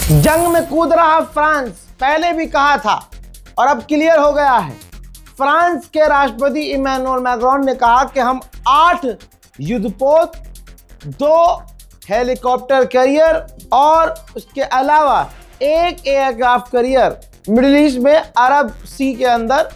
जंग में कूद रहा फ्रांस, पहले भी कहा था और अब क्लियर हो गया है। फ्रांस के राष्ट्रपति इमैनुअल मैक्रोन ने कहा कि हम 8 युद्धपोत, 2 हेलीकॉप्टर कैरियर और उसके अलावा 1 एयरक्राफ्ट कैरियर मिडिल ईस्ट में अरब सी के अंदर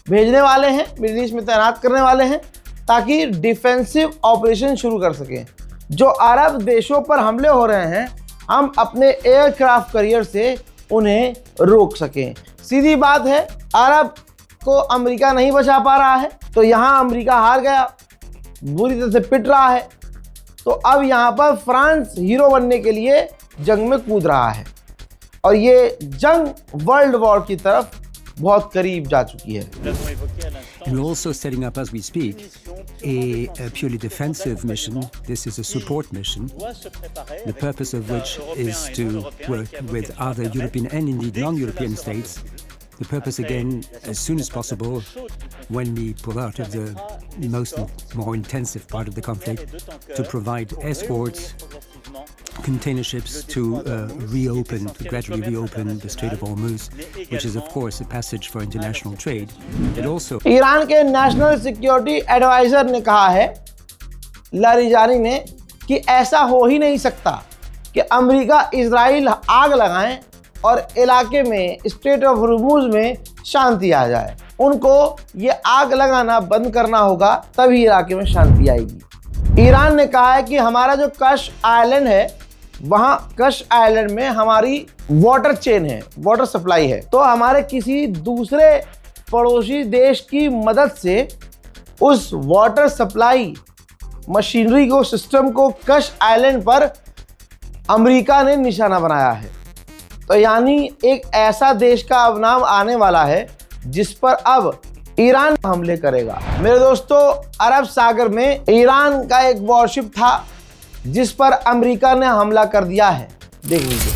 भेजने वाले हैं, मिडिल ईस्ट में तैनात करने वाले हैं ताकि डिफेंसिव ऑपरेशन शुरू कर सकें। जो अरब देशों पर हमले हो रहे हैं हम अपने एयरक्राफ्ट कैरियर से उन्हें रोक सकें। सीधी बात है, अरब को अमेरिका नहीं बचा पा रहा है तो यहाँ अमेरिका हार गया, बुरी तरह से पिट रहा है। तो अब यहाँ पर फ्रांस हीरो बनने के लिए जंग में कूद रहा है और ये जंग वर्ल्ड वॉर की तरफ बहुत करीब जा चुकी है। We're also setting up, as we speak, a purely defensive mission. This is a support mission, the purpose of which is to work with other European and indeed non-European states. The purpose, again, as soon as possible, when we pull out of the more intensive part of the conflict, to provide escorts, container ships to gradually reopen the Strait of Hormuz, which is of course a passage for international trade. It also Iran के national security adviser ने कहा है, Larijani ने, कि ऐसा हो ही नहीं सकता कि अमेरिका इजराइल आग लगाएं और इलाके में स्ट्रेट ऑफ हॉर्मुज में शांति आ जाए। उनको ये आग लगाना बंद करना होगा, तभी इलाके में शांति आएगी। ईरान ने कहा है कि हमारा जो कश आइलैंड है, वहाँ कश आइलैंड में हमारी वाटर चेन है, वाटर सप्लाई है, तो हमारे किसी दूसरे पड़ोसी देश की मदद से उस वाटर सप्लाई मशीनरी को, सिस्टम को कश आइलैंड पर अमेरिका ने निशाना बनाया है। तो यानी एक ऐसा देश का अब नाम आने वाला है जिस पर अब ईरान हमले करेगा। मेरे दोस्तों, अरब सागर में ईरान का एक वॉरशिप था जिस पर अमेरिका ने हमला कर दिया है। देख लीजिए।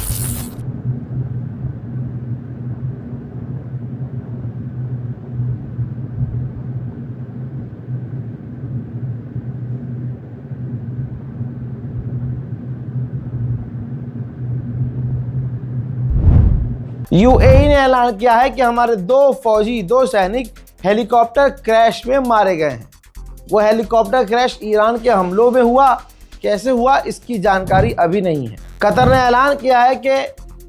यूएई ने ऐलान किया है कि हमारे 2 सैनिक हेलीकॉप्टर क्रैश में मारे गए हैं। वो हेलीकॉप्टर क्रैश ईरान के हमलों में हुआ, कैसे हुआ इसकी जानकारी अभी नहीं है। कतर ने ऐलान किया है कि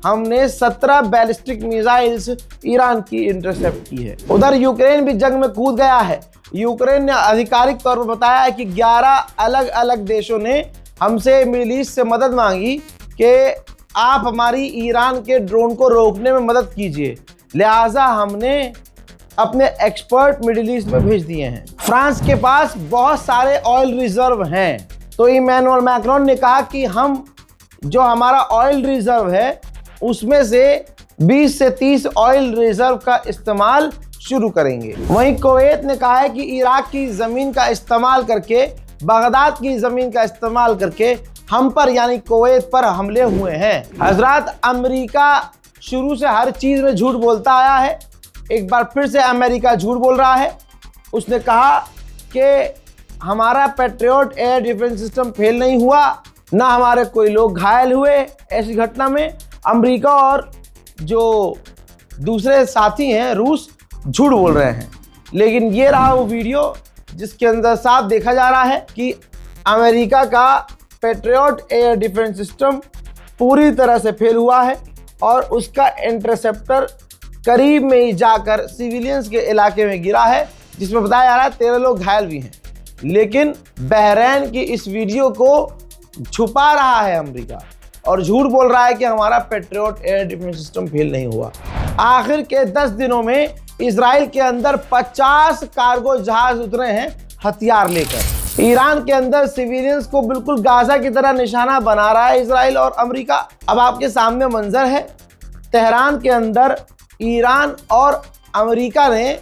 हमने 17 बैलिस्टिक मिसाइल्स ईरान की इंटरसेप्ट की है। उधर यूक्रेन भी जंग में कूद गया है। यूक्रेन ने आधिकारिक तौर पर बताया है कि 11 अलग अलग देशों ने हमसे मिडिल ईस्ट से मदद मांगी कि आप हमारी ईरान के ड्रोन को रोकने में मदद कीजिए, लिहाजा हमने अपने एक्सपर्ट मिडिल ईस्ट में भेज दिए हैं। फ्रांस के पास बहुत सारे ऑयल रिजर्व हैं, तो इमैनुअल मैक्रोन ने कहा कि हम जो हमारा ऑयल रिजर्व है उसमें से 20 से 30 ऑयल रिजर्व का इस्तेमाल शुरू करेंगे। वहीं कुवैत ने कहा है कि इराक की ज़मीन का इस्तेमाल करके, बगदाद की ज़मीन का इस्तेमाल करके हम पर यानी कुवैत पर हमले हुए हैं। हजरत, अमेरिका शुरू से हर चीज़ में झूठ बोलता आया है, एक बार फिर से अमेरिका झूठ बोल रहा है। उसने कहा कि हमारा patriot air defence system fail नहीं हुआ, ना हमारे कोई लोग घायल हुए ऐसी घटना में। अमेरिका और जो दूसरे साथी हैं रूस झूठ बोल रहे हैं। लेकिन ये रहा वो वीडियो जिसके अंदर साफ देखा जा रहा है कि अमेरिका का पैट्रियट एयर डिफेंस सिस्टम पूरी तरह से फेल हुआ है और उसका इंटरसेप्टर करीब में ही जाकर सिविलियंस के इलाके में गिरा है, जिसमें बताया जा रहा है 13 लोग घायल भी हैं। लेकिन बहरैन की इस वीडियो को छुपा रहा है अमेरिका और झूठ बोल रहा है कि हमारा patriot air defence system fail नहीं हुआ। आखिर के 10 दिनों में इजराइल के अंदर 50 कार्गो जहाज उतरे हैं हथियार लेकर। ईरान के अंदर सिविलियंस को बिल्कुल गाजा की तरह निशाना बना रहा है इजराइल और अमेरिका। अब आपके सामने मंजर है, तेहरान के अंदर ईरान और अमेरिका ने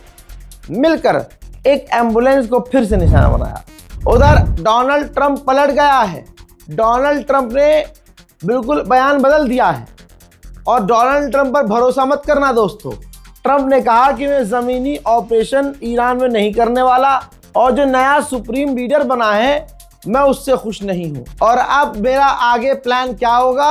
मिलकर एक एम्बुलेंस को फिर से निशाना बनाया। उधर डोनाल्ड ट्रंप पलट गया है। डोनाल्ड ट्रंप ने बिल्कुल बयान बदल दिया है और डोनाल्ड ट्रंप पर भरोसा मत करना दोस्तों। ट्रंप ने कहा कि मैं ज़मीनी ऑपरेशन ईरान में नहीं करने वाला और जो नया सुप्रीम लीडर बना है मैं उससे खुश नहीं हूं। और अब मेरा आगे प्लान क्या होगा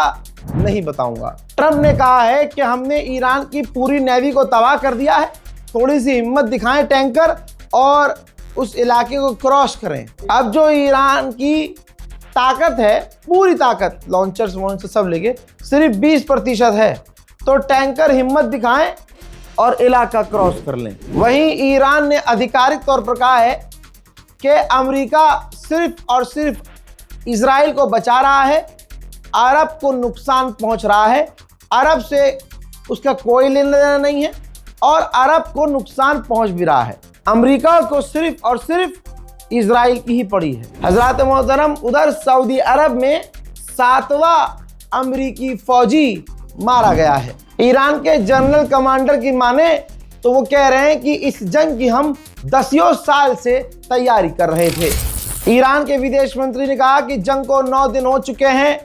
नहीं बताऊंगा। ट्रंप ने कहा है कि हमने ईरान की पूरी नेवी को तबाह कर दिया है, थोड़ी सी हिम्मत दिखाएं टैंकर और उस इलाके को क्रॉस करें। अब जो ईरान की ताकत है, पूरी ताकत लॉन्चर्स वॉन्चर्स सब लेके सिर्फ 20% है, तो टैंकर हिम्मत दिखाएं और इलाका क्रॉस कर लें। वहीं ईरान ने आधिकारिक तौर पर कहा है कि अमेरिका सिर्फ और सिर्फ इजराइल को बचा रहा है, अरब को नुकसान पहुंच रहा है, अरब से उसका कोई लेना देना नहीं है और अरब को नुकसान पहुंच भी रहा है। अमेरिका को सिर्फ और सिर्फ इजराइल की ही पड़ी है। हजरत मोहतरम, उधर सऊदी अरब में 7वां अमेरिकी फौजी मारा गया है। ईरान के जनरल कमांडर की माने तो वो कह रहे हैं कि इस जंग की हम 10 साल से तैयारी कर रहे थे। ईरान के विदेश मंत्री ने कहा कि जंग को 9 दिन हो चुके हैं,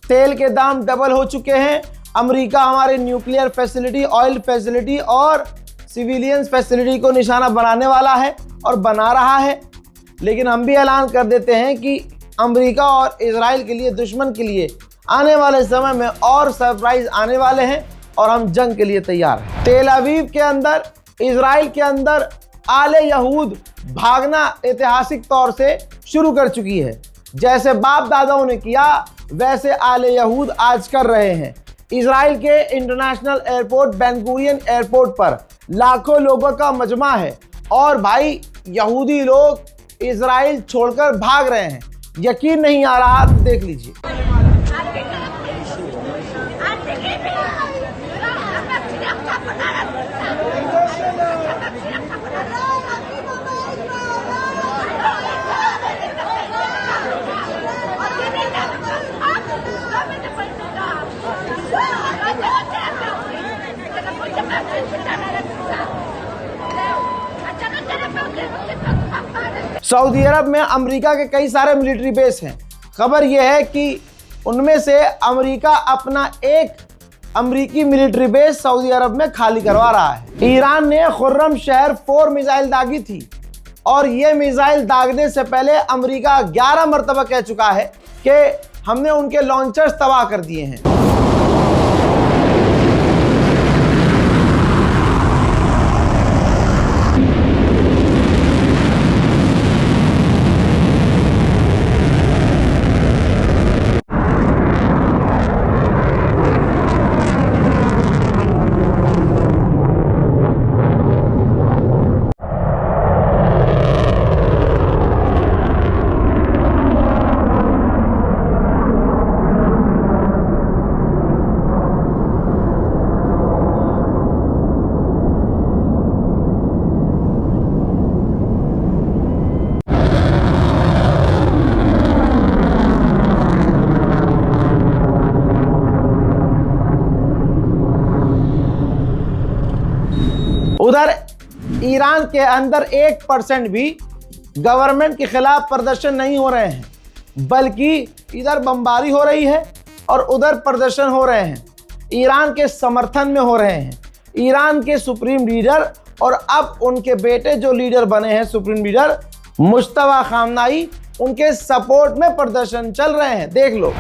तेल के दाम डबल हो चुके हैं, अमेरिका हमारे न्यूक्लियर फैसिलिटी, ऑयल फैसिलिटी और सिविलियंस फैसिलिटी को निशाना बनाने वाला है और बना रहा है। लेकिन हम भी ऐलान कर देते हैं कि अमेरिका और इजराइल के लिए, दुश्मन के लिए आने वाले समय में और सरप्राइज आने वाले हैं और हम जंग के लिए तैयार हैं। तेल अवीव के अंदर, इजराइल के अंदर आले यहूद भागना ऐतिहासिक तौर से शुरू कर चुकी है। जैसे बाप दादाओं ने किया वैसे आले यहूद आज कर रहे हैं। इजराइल के international airport Ben Gurion airport पर लाखों लोगों का मजमा है और भाई यहूदी लोग इजराइल छोड़कर भाग रहे हैं। यकीन नहीं आ रहा तो देख लीजिए। सऊदी अरब में अमेरिका के कई सारे मिलिट्री बेस हैं। खबर यह है कि उनमें से अमेरिका अपना एक अमेरिकी मिलिट्री बेस सऊदी अरब में खाली करवा रहा है। ईरान ने खुर्रम शहर 4 मिसाइल दागी थी और ये मिसाइल दागने से पहले अमेरिका 11 मरतबा कह चुका है कि हमने उनके लॉन्चर्स तबाह कर दिए हैं। उधर ईरान के अंदर 1% भी गवर्नमेंट के खिलाफ प्रदर्शन नहीं हो रहे हैं, बल्कि इधर बमबारी हो रही है और उधर प्रदर्शन हो रहे हैं। ईरान के समर्थन में हो रहे हैं। ईरान के सुप्रीम लीडर और अब उनके बेटे जो लीडर बने हैं, सुप्रीम लीडर मुश्तबा खामनाई, उनके सपोर्ट में प्रदर्शन चल रहे हैं। देख लो।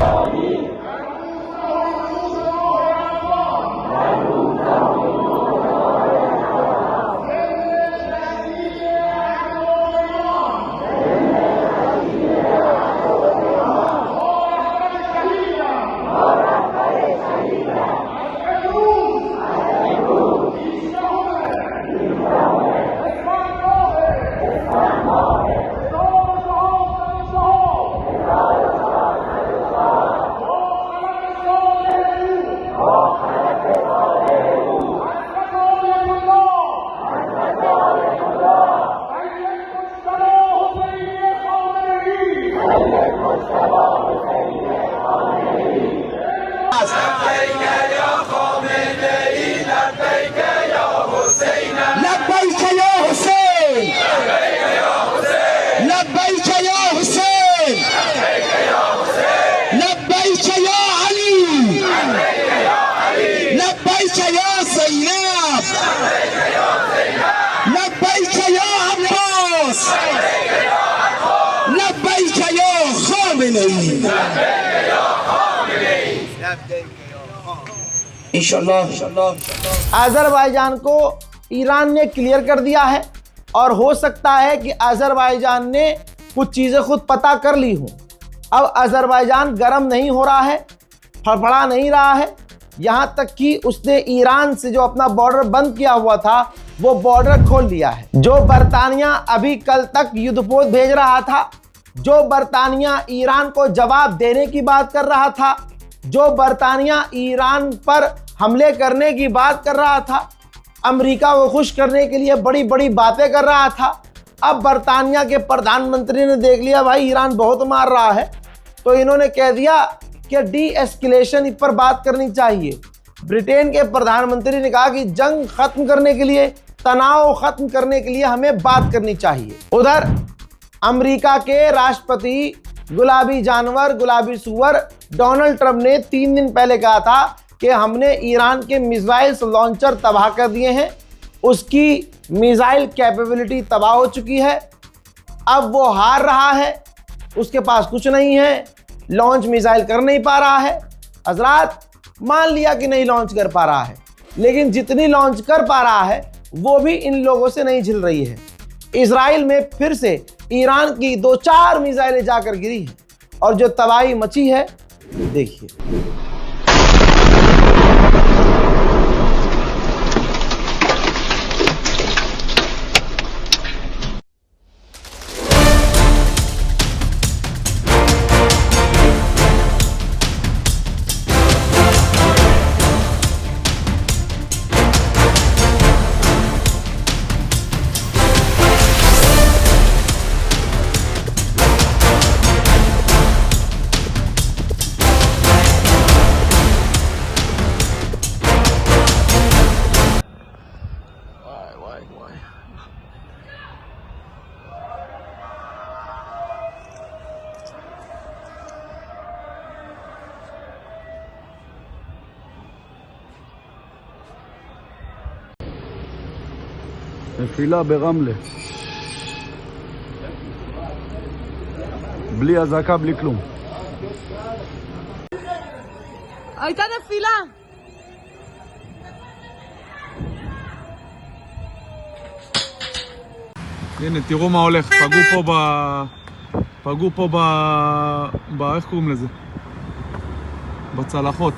अजरबैजान को ईरान ने क्लियर कर दिया है और हो सकता है कि अजरबैजान ने कुछ चीज़ें खुद पता कर ली हों। अब अजरबैजान गर्म नहीं हो रहा है, फड़फड़ा नहीं रहा है, यहाँ तक कि उसने ईरान से जो अपना बॉर्डर बंद किया हुआ था वो बॉर्डर खोल लिया है। जो बरतानिया अभी कल तक युद्धपोत भेज रहा था, जो बरतानिया ईरान को जवाब देने की बात कर रहा था, जो बरतानिया ईरान पर हमले करने की बात कर रहा था, अमेरिका को खुश करने के लिए बड़ी बड़ी बातें कर रहा था, अब बरतानिया के प्रधानमंत्री ने देख लिया भाई ईरान बहुत मार रहा है, तो इन्होंने कह दिया कि डी एस्केलेशन पर बात करनी चाहिए। ब्रिटेन के प्रधानमंत्री ने कहा कि जंग खत्म करने के लिए, तनाव खत्म करने के लिए हमें बात करनी चाहिए। उधर अमेरिका के राष्ट्रपति गुलाबी जानवर, गुलाबी सुअर डोनाल्ड ट्रंप ने 3 दिन पहले कहा था कि हमने ईरान के मिसाइल्स लॉन्चर तबाह कर दिए हैं, उसकी मिसाइल कैपेबिलिटी तबाह हो चुकी है, अब वो हार रहा है, उसके पास कुछ नहीं है, लॉन्च मिसाइल कर नहीं पा रहा है। हजरात, मान लिया कि नहीं लॉन्च कर पा रहा है, लेकिन जितनी लॉन्च कर पा रहा है वो भी इन लोगों से नहीं झिल रही है। इजराइल में फिर से ईरान की 2-4 मिसाइलें जाकर गिरी हैं और जो तबाही मची है देखिए। נפילה ברמלה, בלי אזעקה, בלי כלום. הייתה נפילה. הנה, תראו מה הולך, פגעו פה איך קוראים לזה? בצלחות.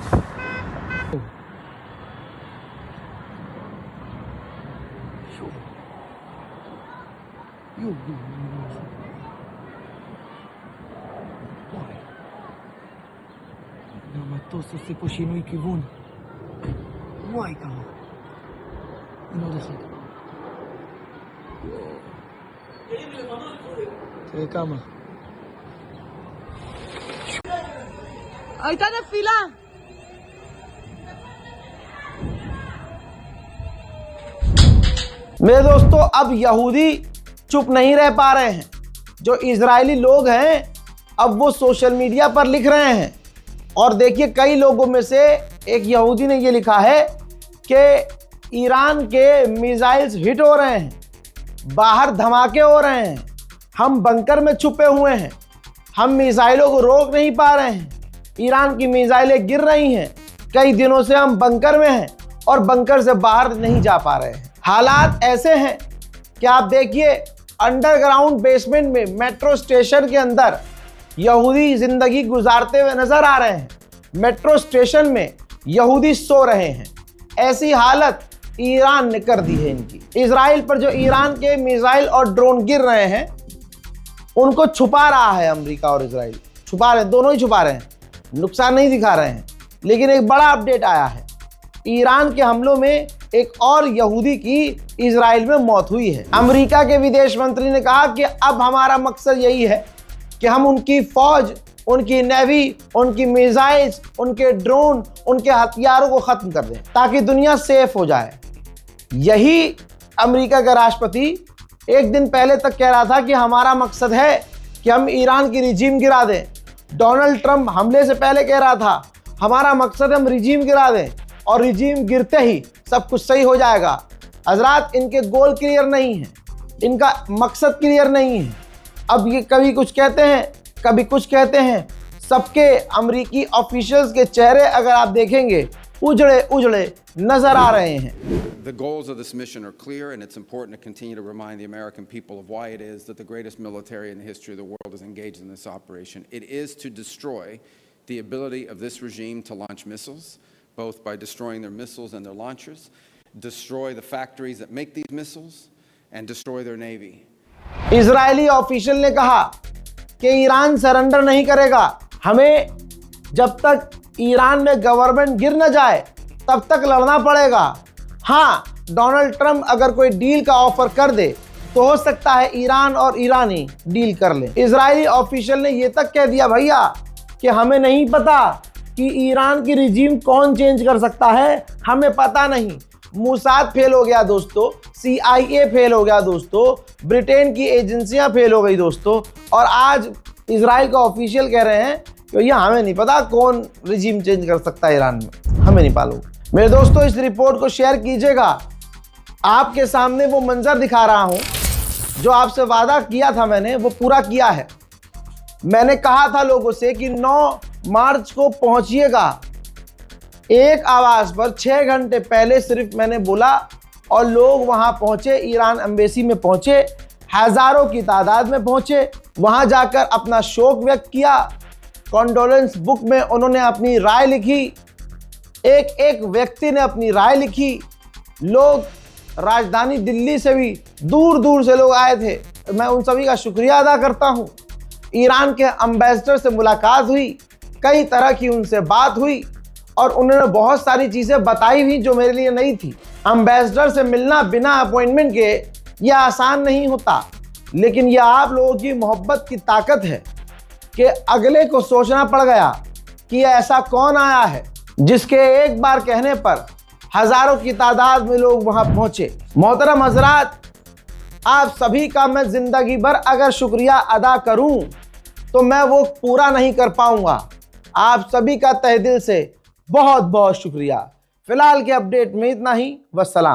המטוס עושה פה שינוי כיוון. וואי כמה. הנה עוד אחד. תראה כמה. הייתה נפילה. मेरे दोस्तों, अब यहूदी चुप नहीं रह पा रहे हैं। जो इजरायली लोग हैं अब वो सोशल मीडिया पर लिख रहे हैं और देखिए, कई लोगों में से एक यहूदी ने ये लिखा है कि ईरान के मिसाइल्स हिट हो रहे हैं, बाहर धमाके हो रहे हैं, हम बंकर में छुपे हुए हैं, हम मिसाइलों को रोक नहीं पा रहे हैं, ईरान की मिसाइलें गिर रही हैं, कई दिनों से हम बंकर में हैं और बंकर से बाहर नहीं जा पा रहे हैं। हालात ऐसे हैं कि आप देखिए, अंडरग्राउंड बेसमेंट में मेट्रो स्टेशन के अंदर यहूदी जिंदगी गुजारते हुए नजर आ रहे हैं। मेट्रो स्टेशन में यहूदी सो रहे हैं। ऐसी हालत ईरान ने कर दी है इनकी। इजराइल पर जो ईरान के मिसाइल और ड्रोन गिर रहे हैं उनको छुपा रहा है अमेरिका और इजराइल, छुपा रहे हैं, दोनों ही छुपा रहे हैं, नुकसान नहीं दिखा रहे हैं। लेकिन एक बड़ा अपडेट आया है, ईरान के हमलों में एक और यहूदी की इजराइल में मौत हुई है। अमेरिका के विदेश मंत्री ने कहा कि अब हमारा मकसद यही है कि हम उनकी फौज, उनकी नेवी, उनकी मिसाइल्स, उनके ड्रोन, उनके हथियारों को खत्म कर दें ताकि दुनिया सेफ हो जाए। यही अमेरिका का राष्ट्रपति एक दिन पहले तक कह रहा था कि हमारा मकसद है कि हम ईरान की रिजीम गिरा दें। डोनाल्ड ट्रंप हमले से पहले कह रहा था हमारा मकसद है हम रिजीम गिरा दें और रिजीम गिरते ही सब कुछ सही हो जाएगा। हजरात, इनके गोल क्लियर नहीं है, इनका मकसद क्लियर नहीं है। अब ये कभी कुछ कहते हैं, कभी कुछ कहते हैं, सबके अमेरिकी ऑफिशियल्स के चेहरे अगर आप देखेंगे उजड़े उजड़े नजर आ रहे हैं। The goals of this mission are clear, and it's important to continue to remind the American people of why it is that the greatest military in the history of the world is engaged in this operation. It is to destroy the ability of this regime to launch missiles, both by destroying their missiles and their launchers, destroy the factories that make these missiles, and destroy their navy. Israeli official ने कहा कि Iran surrender नहीं करेगा। हमें जब तक Iran में government गिर न जाए तब तक लड़ना पड़ेगा। हाँ, डोनाल्ड ट्रंप अगर कोई डील का ऑफर कर दे तो हो सकता है ईरान और ईरानी डील कर ले। इजरायली ऑफिशियल ने यह तक कह दिया भैया कि हमें नहीं पता कि ईरान की रिजीम कौन चेंज कर सकता है, हमें पता नहीं। मोसाद फेल हो गया दोस्तों, CIA फेल हो गया दोस्तों, ब्रिटेन की एजेंसियां फेल हो गई दोस्तों, और आज इजराइल का ऑफिशियल कह रहे हैं कि भैया हमें नहीं पता कौन रिजीम चेंज कर सकता है ईरान में, हमें नहीं मालूम। मेरे दोस्तों, इस रिपोर्ट को शेयर कीजिएगा। आपके सामने वो मंजर दिखा रहा हूं जो आपसे वादा किया था मैंने, वो पूरा किया है। मैंने कहा था लोगों से कि 9 मार्च को पहुंचिएगा। एक आवाज पर 6 घंटे पहले सिर्फ मैंने बोला और लोग वहां पहुंचे, ईरान एम्बेसी में पहुंचे, हजारों की तादाद में पहुंचे। वहां जाकर अपना शोक व्यक्त किया, कॉन्डोलेंस बुक में उन्होंने अपनी राय लिखी, एक एक व्यक्ति ने अपनी राय लिखी। लोग राजधानी दिल्ली से भी दूर दूर से लोग आए थे। मैं उन सभी का शुक्रिया अदा करता हूं। ईरान के एम्बेसडर से मुलाकात हुई, कई तरह की उनसे बात हुई और उन्होंने बहुत सारी चीज़ें बताई हुई जो मेरे लिए नहीं थी। एम्बेसडर से मिलना बिना अपॉइंटमेंट के यह आसान नहीं होता, लेकिन यह आप लोगों की मोहब्बत की ताकत है कि अगले को सोचना पड़ गया कि ऐसा कौन आया है जिसके एक बार कहने पर हजारों की तादाद में लोग वहां पहुंचे। मोहतरम हजरात, आप सभी का मैं जिंदगी भर अगर शुक्रिया अदा करूं तो मैं वो पूरा नहीं कर पाऊंगा। आप सभी का तहे दिल से बहुत बहुत शुक्रिया। फिलहाल के अपडेट में इतना ही। वस्सलाम।